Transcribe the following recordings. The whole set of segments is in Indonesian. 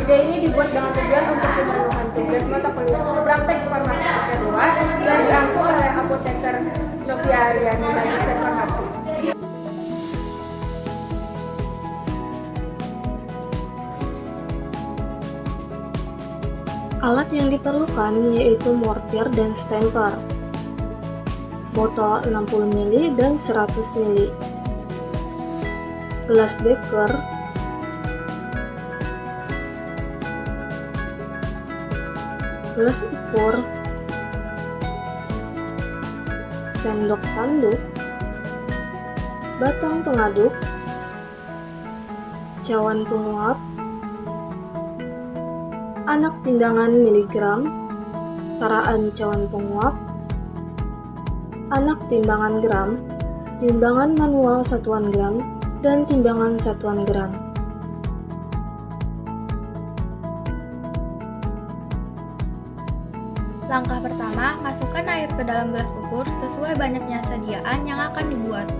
Video ini dibuat dengan tujuan untuk pemenuhan tugas mata kuliah praktek farmasi kedua yang diampu oleh apoteker Novia Ariani Magister Farmasi. Alat yang diperlukan yaitu mortir dan stamper, botol 60 ml dan 100 ml, gelas beker, gelas ukur, sendok tanduk, batang pengaduk, cawan penguap, anak timbangan miligram, taraan cawan penguap, anak timbangan gram, timbangan manual satuan gram, dan timbangan satuan gram. Langkah pertama, masukkan air ke dalam gelas ukur sesuai banyaknya sediaan yang akan dibuat.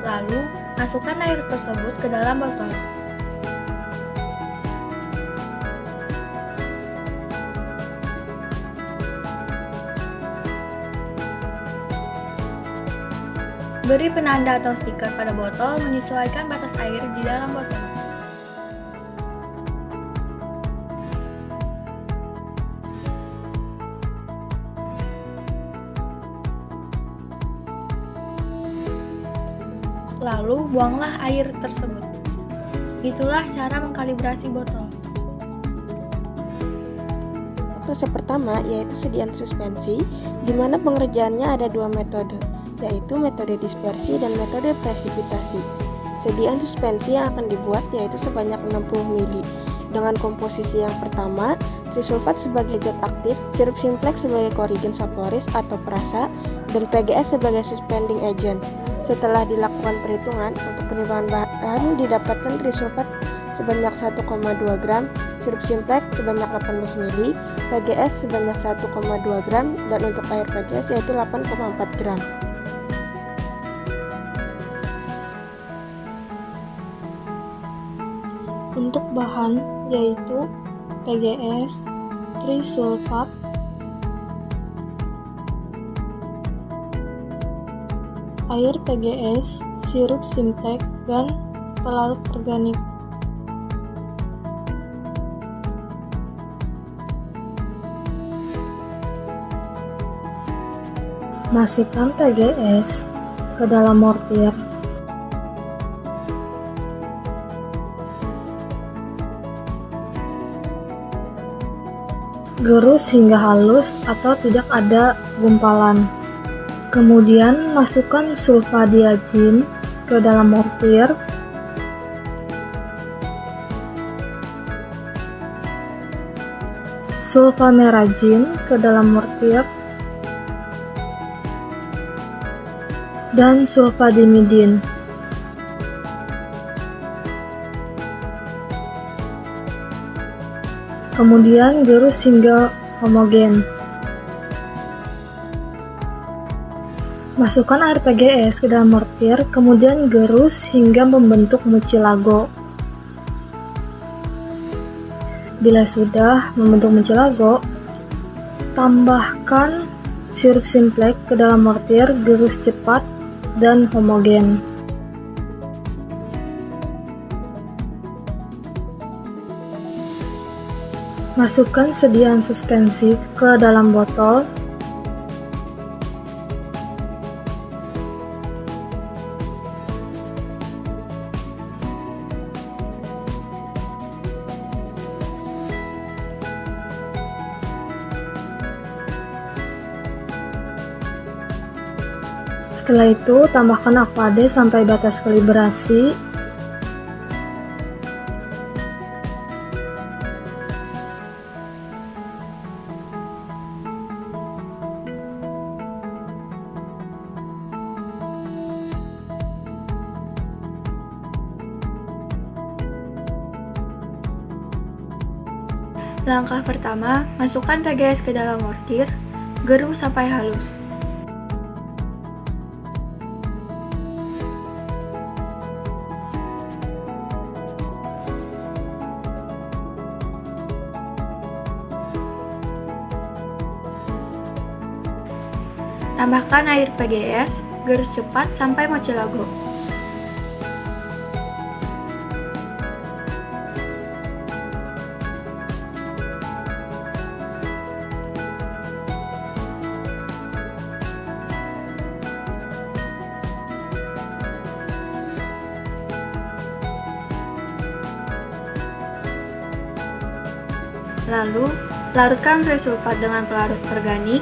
Lalu, masukkan air tersebut ke dalam botol. Beri penanda atau stiker pada botol menyesuaikan batas air di dalam botol. Lalu buanglah air tersebut. Itulah cara mengkalibrasi botol. Proses pertama yaitu sediaan suspensi, di mana pengerjaannya ada dua metode, yaitu metode dispersi dan metode presipitasi. Sediaan suspensi yang akan dibuat yaitu sebanyak 60 ml, dengan komposisi yang pertama, trisulfat sebagai zat aktif, sirup simplex sebagai korigen saporis atau perasa, dan PGS sebagai suspending agent. Setelah dilakukan perhitungan, untuk penimbangan bahan didapatkan trisulfat sebanyak 1,2 gram, sirup simplex sebanyak 18 ml, PGS sebanyak 1,2 gram, dan untuk air PGS yaitu 8,4 gram. Untuk bahan yaitu PGS, trisulfat, air PGS, sirup simplex, dan pelarut organik. Masukkan PGS ke dalam mortir. Gerus hingga halus atau tidak ada gumpalan. Kemudian masukkan sulfadiazin ke dalam mortir. Sulfameragin ke dalam mortir. Dan sulfadimidin. Kemudian gerus hingga homogen. Masukkan air PGS ke dalam mortir, kemudian gerus hingga membentuk mucilago. Bila sudah membentuk mucilago, tambahkan sirup simplex ke dalam mortir, gerus cepat dan homogen. Masukkan sediaan suspensi ke dalam botol. Setelah itu, tambahkan aquade sampai batas kalibrasi. Langkah pertama, masukkan PGS ke dalam mortir, gerus sampai halus. Tambahkan air PGS, gerus cepat sampai mucilago. Lalu, larutkan trisulfat dengan pelarut organik.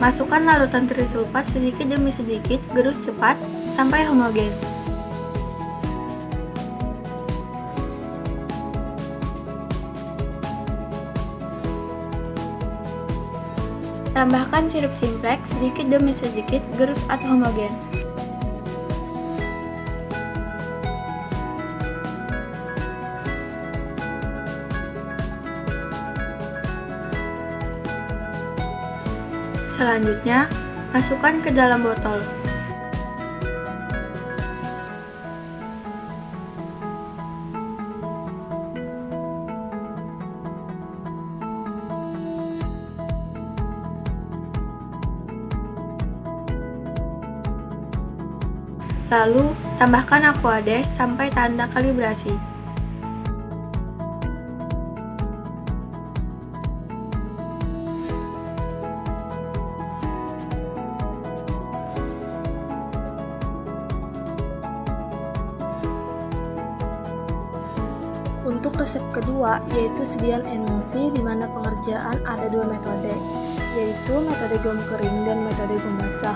Masukkan larutan trisulfat sedikit demi sedikit, gerus cepat sampai homogen. Tambahkan sirup simplex sedikit demi sedikit, gerus atau homogen. Selanjutnya, masukkan ke dalam botol. Lalu, tambahkan aquades sampai tanda kalibrasi. Untuk resep kedua, yaitu sediaan emulsi, di mana pengerjaan ada dua metode, yaitu metode gom kering dan metode gom basah.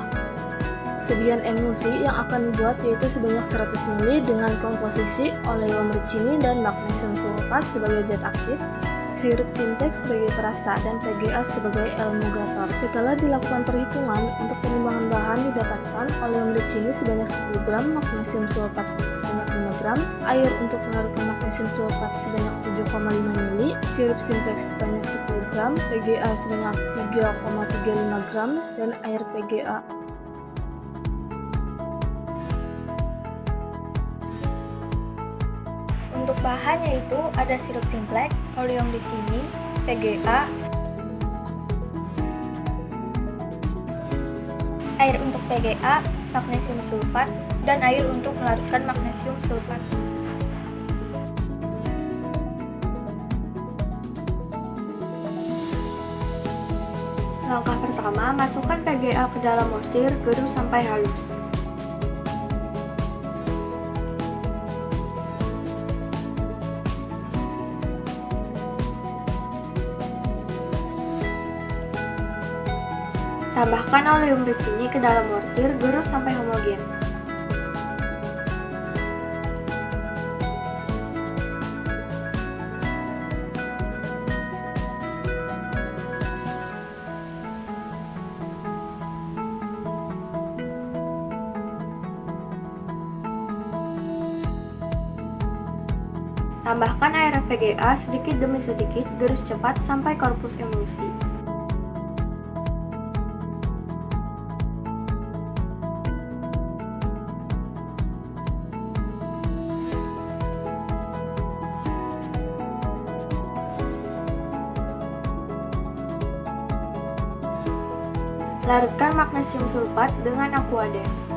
Sediaan emulsi yang akan dibuat yaitu sebanyak 100 ml dengan komposisi oleum ricini dan magnesium sulfat sebagai zat aktif, sirup simplex sebagai perasa, dan PGA sebagai emulgator. Setelah dilakukan perhitungan, untuk penimbangan bahan didapatkan oleum ricini sebanyak 10 gram, magnesium sulfat sebanyak 5 gram, air untuk melarutkan magnesium sulfat sebanyak 7,5 ml, sirup simplex sebanyak 10 gram, PGA sebanyak 3,35 gram, dan air PGA. Untuk bahan yaitu ada sirup simplex, oleum ricini, PGA, air untuk PGA, magnesium sulfat, dan air untuk melarutkan magnesium sulfat. Langkah pertama, masukkan PGA ke dalam mortir, gerus sampai halus. Tambahkan oleum ricini ke dalam mortir, gerus sampai homogen. Tambahkan air PGA sedikit demi sedikit, gerus cepat sampai korpus emulsi. Larutkan magnesium sulfat dengan aquades.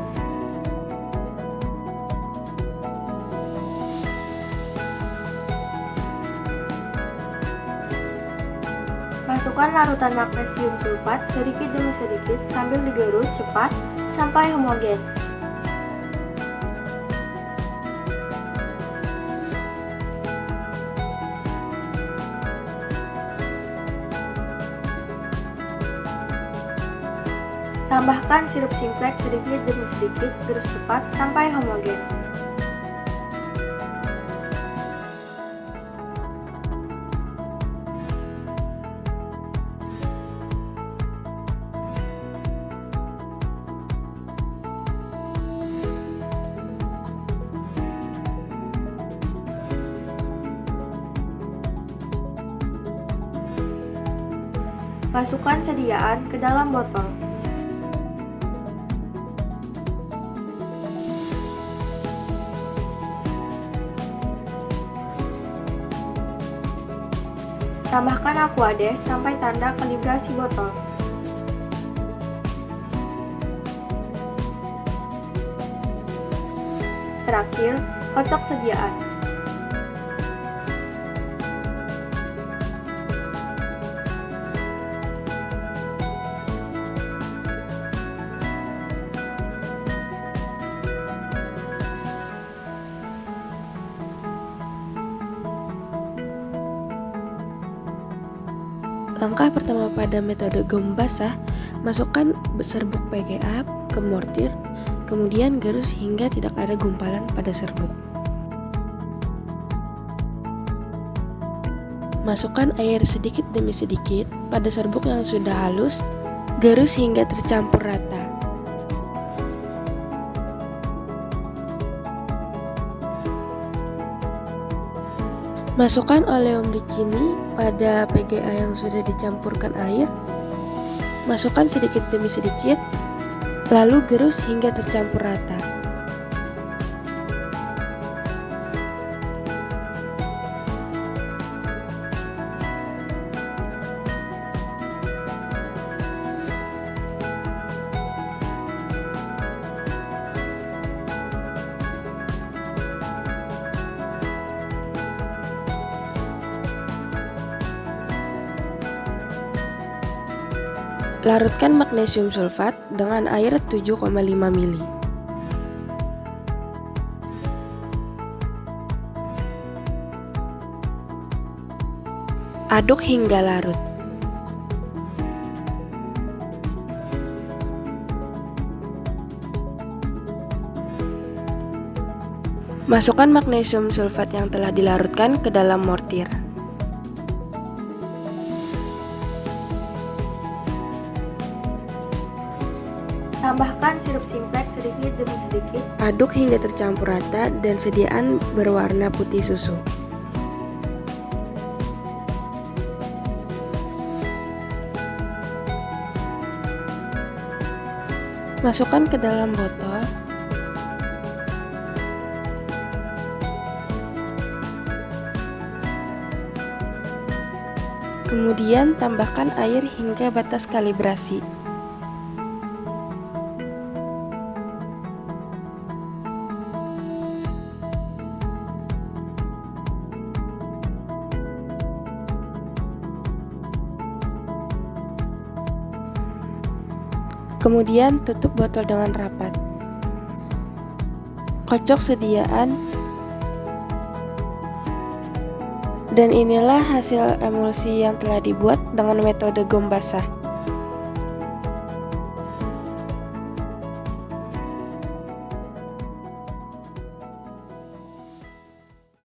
Masukkan larutan magnesium sulfat sedikit demi sedikit sambil digerus cepat sampai homogen. Tambahkan sirup simplex sedikit demi sedikit, gerus cepat sampai homogen. Masukkan sediaan ke dalam botol. Tambahkan aquades sampai tanda kalibrasi botol. Terakhir, kocok sediaan. Langkah pertama pada metode gom basah, masukkan serbuk PGA ke mortir, kemudian gerus hingga tidak ada gumpalan pada serbuk. Masukkan air sedikit demi sedikit pada serbuk yang sudah halus, gerus hingga tercampur rata. Masukkan oleum licini pada PGA yang sudah dicampurkan air. Masukkan sedikit demi sedikit, lalu gerus hingga tercampur rata. Larutkan magnesium sulfat dengan air 7,5 ml. Aduk hingga larut. Masukkan magnesium sulfat yang telah dilarutkan ke dalam mortir. Tambahkan sirup simplex sedikit demi sedikit. Aduk hingga tercampur rata dan sediaan berwarna putih susu. Masukkan ke dalam botol. Kemudian tambahkan air hingga batas kalibrasi. Kemudian tutup botol dengan rapat. Kocok sediaan. Dan inilah hasil emulsi yang telah dibuat dengan metode gom basah.